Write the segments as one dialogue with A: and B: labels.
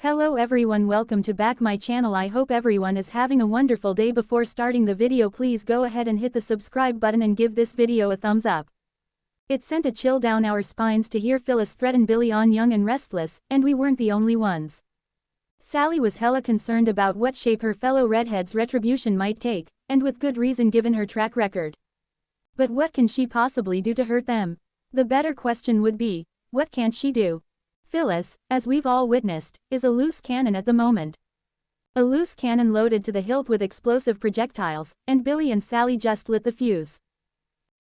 A: Hello everyone, welcome to back my channel. I hope everyone is having a wonderful day. Before starting the video, please go ahead and hit the subscribe button and give this video a thumbs up. It sent a chill down our spines to hear Phyllis threaten Billy on Young and Restless, and we weren't the only ones. Sally was hella concerned about what shape her fellow redhead's retribution might take, and with good reason given her track record. But what can she possibly do to hurt them? The better question would be, what can't she do? Phyllis, as we've all witnessed, is a loose cannon at the moment. A loose cannon loaded to the hilt with explosive projectiles, and Billy and Sally just lit the fuse.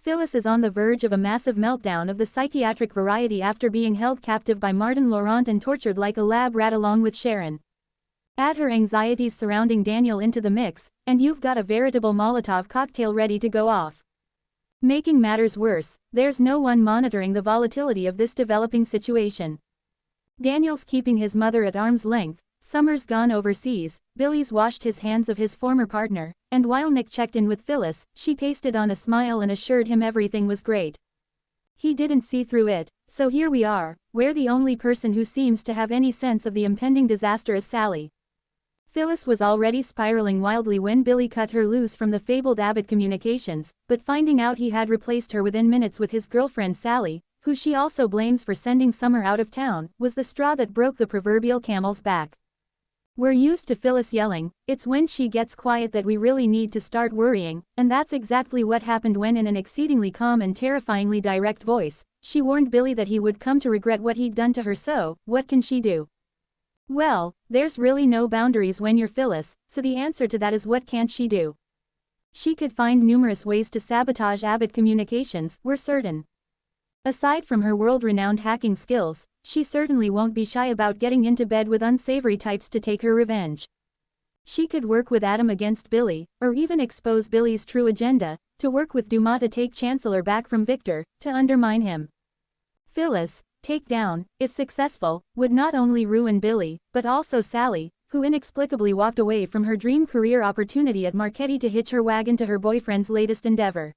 A: Phyllis is on the verge of a massive meltdown of the psychiatric variety after being held captive by Martin Laurent and tortured like a lab rat along with Sharon. Add her anxieties surrounding Daniel into the mix, and you've got a veritable Molotov cocktail ready to go off. Making matters worse, there's no one monitoring the volatility of this developing situation. Daniel's keeping his mother at arm's length, Summer's gone overseas, Billy's washed his hands of his former partner, and while Nick checked in with Phyllis, she pasted on a smile and assured him everything was great. He didn't see through it, so here we are, where the only person who seems to have any sense of the impending disaster is Sally. Phyllis was already spiraling wildly when Billy cut her loose from the fabled Abbott Communications, but finding out he had replaced her within minutes with his girlfriend Sally, who she also blames for sending Summer out of town, was the straw that broke the proverbial camel's back. We're used to Phyllis yelling, "It's when she gets quiet that we really need to start worrying," and that's exactly what happened when, in an exceedingly calm and terrifyingly direct voice, she warned Billy that he would come to regret what he'd done to her. So, what can she do? Well, there's really no boundaries when you're Phyllis, so the answer to that is what can't she do? She could find numerous ways to sabotage Abbott Communications, we're certain. Aside from her world-renowned hacking skills, she certainly won't be shy about getting into bed with unsavory types to take her revenge. She could work with Adam against Billy, or even expose Billy's true agenda, to work with Dumas to take Chancellor back from Victor, to undermine him. Phyllis' takedown, if successful, would not only ruin Billy, but also Sally, who inexplicably walked away from her dream career opportunity at Marchetti to hitch her wagon to her boyfriend's latest endeavor.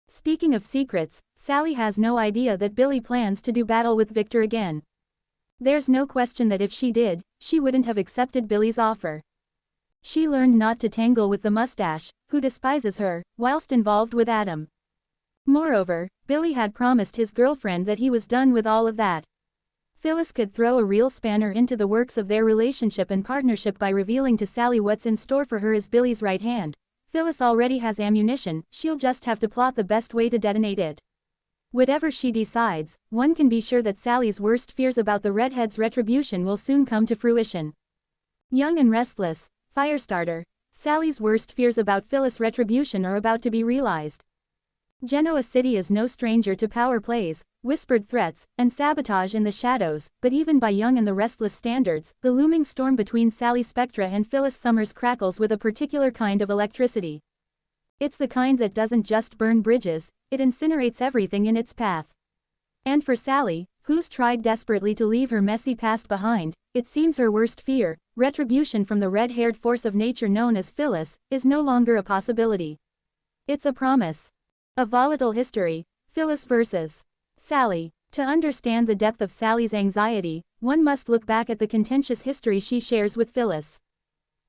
A: Speaking of secrets, Sally has no idea that Billy plans to do battle with Victor again. There's no question that if she did, she wouldn't have accepted Billy's offer. She learned not to tangle with the mustache, who despises her, whilst involved with Adam. Moreover, Billy had promised his girlfriend that he was done with all of that. Phyllis could throw a real spanner into the works of their relationship and partnership by revealing to Sally what's in store for her as Billy's right hand. Phyllis already has ammunition, she'll just have to plot the best way to detonate it. Whatever she decides, one can be sure that Sally's worst fears about the redhead's retribution will soon come to fruition. Young and Restless, Firestarter, Sally's worst fears about Phyllis' retribution are about to be realized. Genoa City is no stranger to power plays, whispered threats, and sabotage in the shadows, but even by Young and the Restless standards, the looming storm between Sally Spectra and Phyllis Summers crackles with a particular kind of electricity. It's the kind that doesn't just burn bridges, it incinerates everything in its path. And for Sally, who's tried desperately to leave her messy past behind, it seems her worst fear, retribution from the red-haired force of nature known as Phyllis, is no longer a possibility. It's a promise. A volatile history, Phyllis versus Sally. To understand the depth of Sally's anxiety, one must look back at the contentious history she shares with Phyllis.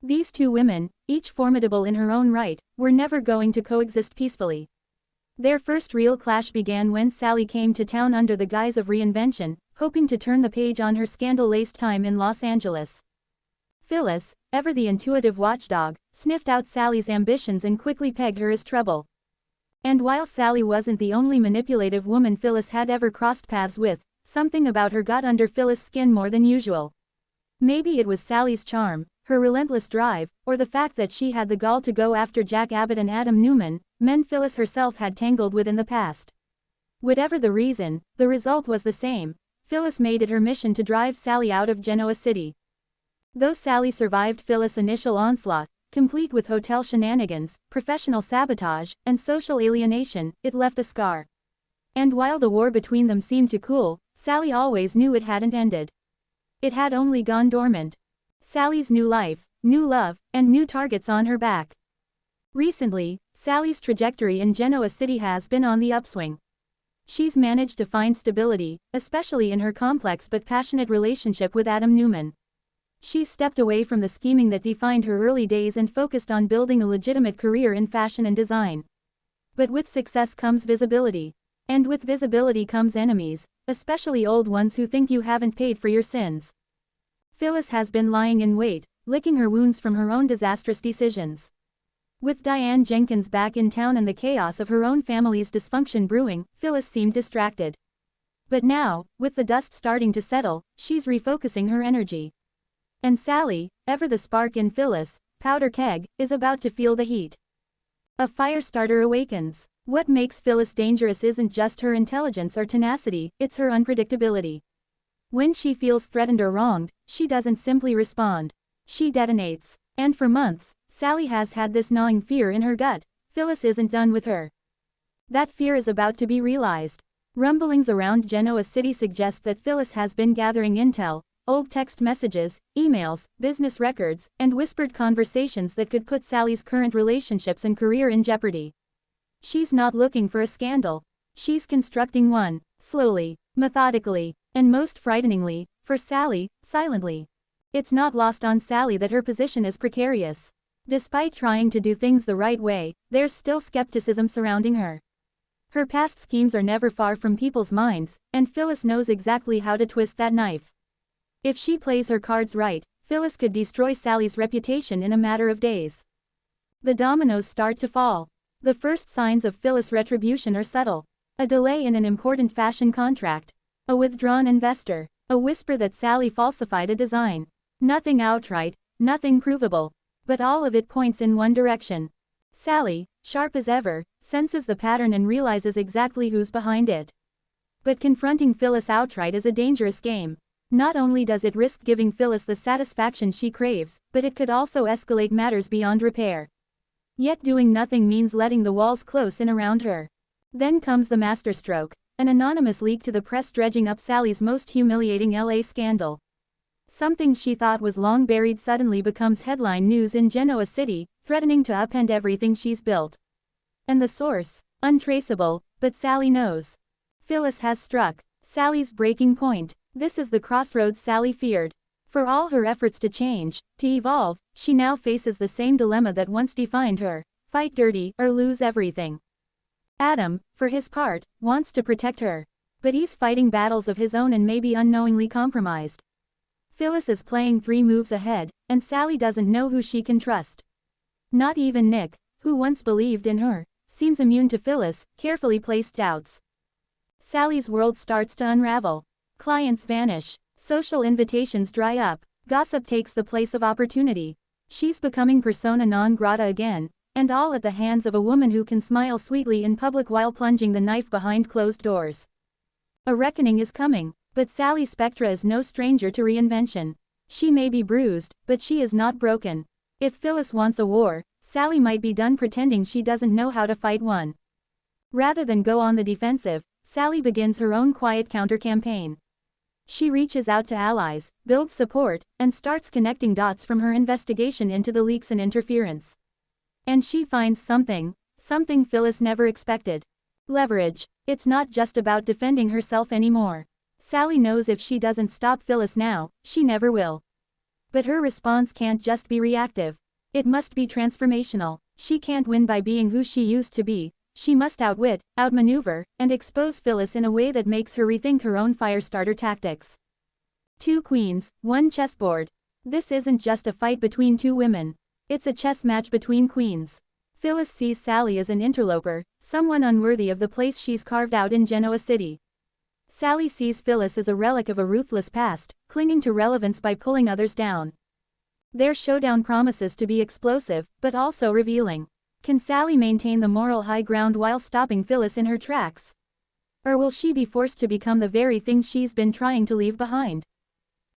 A: These two women, each formidable in her own right, were never going to coexist peacefully. Their first real clash began when Sally came to town under the guise of reinvention, hoping to turn the page on her scandal-laced time in Los Angeles. Phyllis, ever the intuitive watchdog, sniffed out Sally's ambitions and quickly pegged her as trouble. And while Sally wasn't the only manipulative woman Phyllis had ever crossed paths with, something about her got under Phyllis' skin more than usual. Maybe it was Sally's charm, her relentless drive, or the fact that she had the gall to go after Jack Abbott and Adam Newman, men Phyllis herself had tangled with in the past. Whatever the reason, the result was the same. Phyllis made it her mission to drive Sally out of Genoa City. Though Sally survived Phyllis' initial onslaught, complete with hotel shenanigans, professional sabotage, and social alienation, it left a scar. And while the war between them seemed to cool, Sally always knew it hadn't ended. It had only gone dormant. Sally's new life, new love, and new targets on her back. Recently, Sally's trajectory in Genoa City has been on the upswing. She's managed to find stability, especially in her complex but passionate relationship with Adam Newman. She stepped away from the scheming that defined her early days and focused on building a legitimate career in fashion and design. But with success comes visibility. And with visibility comes enemies, especially old ones who think you haven't paid for your sins. Phyllis has been lying in wait, licking her wounds from her own disastrous decisions. With Diane Jenkins back in town and the chaos of her own family's dysfunction brewing, Phyllis seemed distracted. But now, with the dust starting to settle, she's refocusing her energy. And Sally, ever the spark in Phyllis' powder keg, is about to feel the heat. A fire starter awakens. What makes Phyllis dangerous isn't just her intelligence or tenacity, it's her unpredictability. When she feels threatened or wronged, she doesn't simply respond. She detonates. And for months, Sally has had this gnawing fear in her gut: Phyllis isn't done with her. That fear is about to be realized. Rumblings around Genoa City suggest that Phyllis has been gathering intel, old text messages, emails, business records, and whispered conversations that could put Sally's current relationships and career in jeopardy. She's not looking for a scandal. She's constructing one, slowly, methodically, and most frighteningly, for Sally, silently. It's not lost on Sally that her position is precarious. Despite trying to do things the right way, there's still skepticism surrounding her. Her past schemes are never far from people's minds, and Phyllis knows exactly how to twist that knife. If she plays her cards right, Phyllis could destroy Sally's reputation in a matter of days. The dominoes start to fall. The first signs of Phyllis' retribution are subtle. A delay in an important fashion contract. A withdrawn investor. A whisper that Sally falsified a design. Nothing outright, nothing provable. But all of it points in one direction. Sally, sharp as ever, senses the pattern and realizes exactly who's behind it. But confronting Phyllis outright is a dangerous game. Not only does it risk giving Phyllis the satisfaction she craves, but it could also escalate matters beyond repair. Yet doing nothing means letting the walls close in around her. Then comes the masterstroke, an anonymous leak to the press dredging up Sally's most humiliating LA scandal. Something she thought was long buried suddenly becomes headline news in Genoa City, threatening to upend everything she's built. And the source? Untraceable, but Sally knows. Phyllis has struck Sally's breaking point. This is the crossroads Sally feared. For all her efforts to change, to evolve, she now faces the same dilemma that once defined her: fight dirty or lose everything. Adam, for his part, wants to protect her. But he's fighting battles of his own and may be unknowingly compromised. Phyllis is playing 3 moves ahead, and Sally doesn't know who she can trust. Not even Nick, who once believed in her, seems immune to Phyllis' carefully placed doubts. Sally's world starts to unravel. Clients vanish. Social invitations dry up. Gossip takes the place of opportunity. She's becoming persona non grata again, and all at the hands of a woman who can smile sweetly in public while plunging the knife behind closed doors. A reckoning is coming, but Sally Spectra is no stranger to reinvention. She may be bruised, but she is not broken. If Phyllis wants a war, Sally might be done pretending she doesn't know how to fight one. Rather than go on the defensive, Sally begins her own quiet counter-campaign. She reaches out to allies, builds support, and starts connecting dots from her investigation into the leaks and interference. And she finds something Phyllis never expected. Leverage. It's not just about defending herself anymore. Sally knows if she doesn't stop Phyllis now, she never will. But her response can't just be reactive. It must be transformational. She can't win by being who she used to be. She must outwit, outmaneuver, and expose Phyllis in a way that makes her rethink her own firestarter tactics. 2 queens, 1 chessboard. This isn't just a fight between 2 women. It's a chess match between queens. Phyllis sees Sally as an interloper, someone unworthy of the place she's carved out in Genoa City. Sally sees Phyllis as a relic of a ruthless past, clinging to relevance by pulling others down. Their showdown promises to be explosive, but also revealing. Can Sally maintain the moral high ground while stopping Phyllis in her tracks? Or will she be forced to become the very thing she's been trying to leave behind?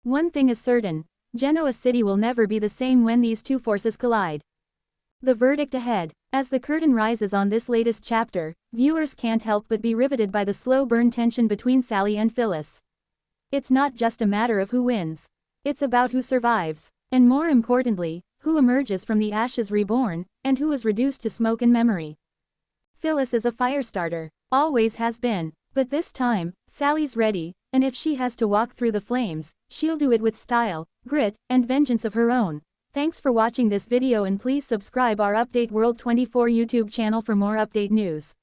A: One thing is certain: Genoa City will never be the same when these 2 forces collide. The verdict ahead. As the curtain rises on this latest chapter, viewers can't help but be riveted by the slow burn tension between Sally and Phyllis. It's not just a matter of who wins. It's about who survives, and more importantly, who emerges from the ashes reborn, and who is reduced to smoke and memory. Phyllis is a firestarter, always has been, but this time, Sally's ready, and if she has to walk through the flames, she'll do it with style, grit, and vengeance of her own. Thanks for watching this video and please subscribe our Update World 24 YouTube channel for more update news.